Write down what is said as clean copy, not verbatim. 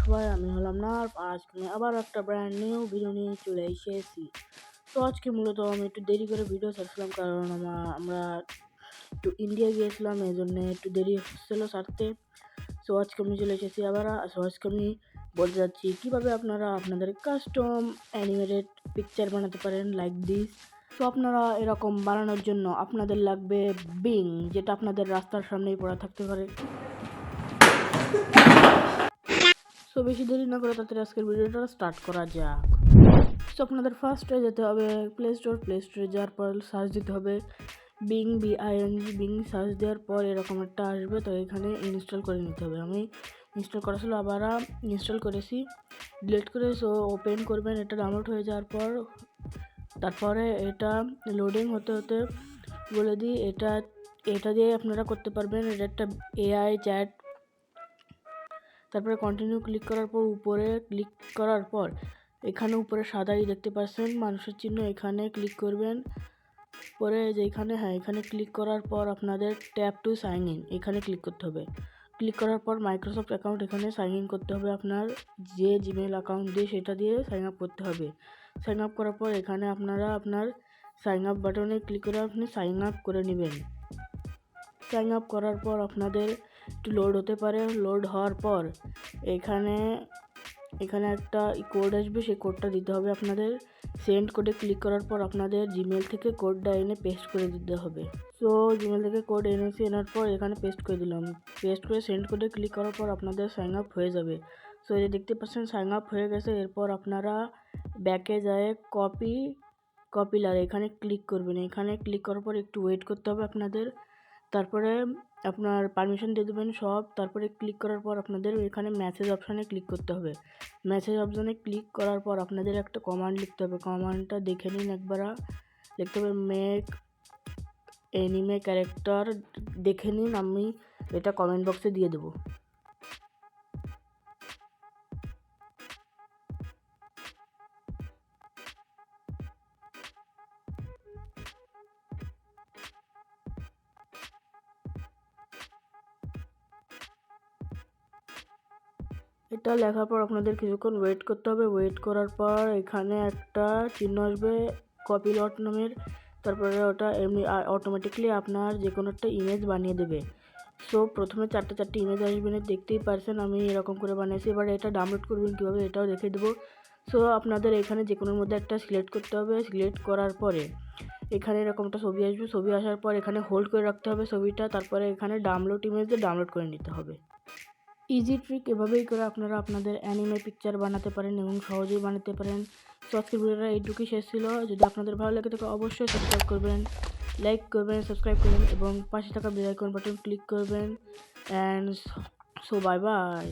সবাই, আমি হলাম নার্ভ আর আজকে আমি আবার একটা ব্র্যান্ড নিউ ভিডিও নিয়ে চলে এসেছি। তো আজকে মূলত আমি একটু দেরি করে ভিডিও ছাড়ছিলাম, কারণ আমরা একটু ইন্ডিয়া গিয়েছিলাম, এই জন্য একটু দেরি হচ্ছিলো ছাড়তে। সো আজকে আমি চলে এসেছি আবার। আজকে আমি বলতে যাচ্ছি কীভাবে আপনারা আপনাদের কাস্টম অ্যানিমেটেড পিকচার বানাতে পারেন লাইক দিস। তো আপনারা এরকম বানানোর জন্য আপনাদের লাগবে বিং, যেটা আপনাদের রাস্তার সামনেই পড়া থাকতে পারে। সো বেশি দেরি না করে তাদের আজকের ভিডিওটা স্টার্ট করা যাক। সো আপনাদের ফার্স্টে যেতে হবে প্লে স্টোরে যাওয়ার পর সার্চ দিতে হবে বিং, BING। বিং সার্চ দেওয়ার পর এরকম একটা আসবে, তো এখানে ইনস্টল করে নিতে হবে। আমি ইনস্টল করা ছিল, আবার ইনস্টল করেছি, ডিলিট করে। সো ওপেন করবেন, এটা ডাউনলোড হয়ে যাওয়ার পর তারপরে এটা লোডিং হতে হতে বলে দিই, এটা দিয়ে আপনারা করতে পারবেন। এটা একটা AI চ্যাট। তারপরে কন্টিনিউ ক্লিক করার পর উপরে ক্লিক করার পর এখানে উপরে সাদাই দেখতে পাচ্ছেন মানুষের চিহ্ন, এখানে ক্লিক করবেন। পরে যে এখানে ক্লিক করার পর আপনাদের ট্যাপ টু সাইন ইন, এখানে ক্লিক করতে হবে। ক্লিক করার পর মাইক্রোসফট অ্যাকাউন্ট এখানে সাইন ইন করতে হবে, আপনার যে জিমেল অ্যাকাউন্ট দিয়ে সেটা দিয়ে সাইন আপ করতে হবে। সাইন আপ করার পর এখানে আপনারা আপনার সাইন আপ বাটনে ক্লিক করে আপনি সাইন আপ করে নেবেন। সাইন আপ করার পর আপনাদের একটু লোড হতে পারে। লোড হওয়ার পর এখানে একটা কোড আসবে, সেই কোডটা দিতে হবে আপনাদের। সেন্ড কোডে ক্লিক করার পর আপনাদের জিমেল থেকে কোডটা এনে পেস্ট করে দিতে হবে। সো জিমেল থেকে কোড এনার পর এখানে পেস্ট করে দিলাম। পেস্ট করে সেন্ড কোডে ক্লিক করার পর আপনাদের সাইন আপ হয়ে যাবে। সো এই দেখতে পাচ্ছেন সাইন আপ হয়ে গেছে। এরপর আপনারা ব্যাকে যায় কপিলার এখানে ক্লিক করবেন। এখানে ক্লিক করার পর একটু ওয়েট করতে হবে আপনাদের। তারপরে আপনার পারমিশন দিয়ে দেবেন সব। তারপরে ক্লিক করার পর আপনাদের এখানে মেসেজ অপশানে ক্লিক করতে হবে। মেসেজ অপশানে ক্লিক করার পর আপনাদের একটা কমান্ড লিখতে হবে। কমান্ডটা দেখে নিন একবার। লিখতে হবে মেক অ্যানিমে ক্যারেক্টার, দেখে নিন, আমি এটা কমেন্ট বক্সে দিয়ে দেবো। এটা লেখার পর আপনাদের কিছুক্ষণ ওয়েট করতে হবে। ওয়েট করার পর এখানে একটা চিহ্ন আসবে কপিলট নামের। তারপরে ওটা এমনি অটোমেটিকলি আপনার যে কোনো একটা ইমেজ বানিয়ে দেবে। সো প্রথমে চারটে ইমেজ আসবে, দেখতেই পারছেন আমি এরকম করে বানিয়েছি। এবার এটা ডাউনলোড করবেন কীভাবে এটাও দেখে দেবো। সো আপনাদের এখানে যে কোনোর মধ্যে একটা সিলেক্ট করতে হবে। সিলেক্ট করার পরে এখানে এরকম একটা ছবি আসবে। ছবি আসার পর এখানে হোল্ড করে রাখতে হবে ছবিটা। তারপরে এখানে ডাউনলোড ইমেজ দিয়ে ডাউনলোড করে নিতে হবে। ইজি ট্রিক, এভাবেই করে আপনারা আপনাদের অ্যানিমে পিকচার বানাতে পারেন এবং সহজেই বানাতে পারেন। তো আজকের ভিডিওটা এইটুকুই শেষ ছিল। যদি আপনাদের ভালো লাগে তাহলে অবশ্যই সাবস্ক্রাইব করবেন, লাইক করবেন, সাবস্ক্রাইব করবেন এবং পাশে থাকা বেল আইকন বাটন ক্লিক করবেন। And so bye bye.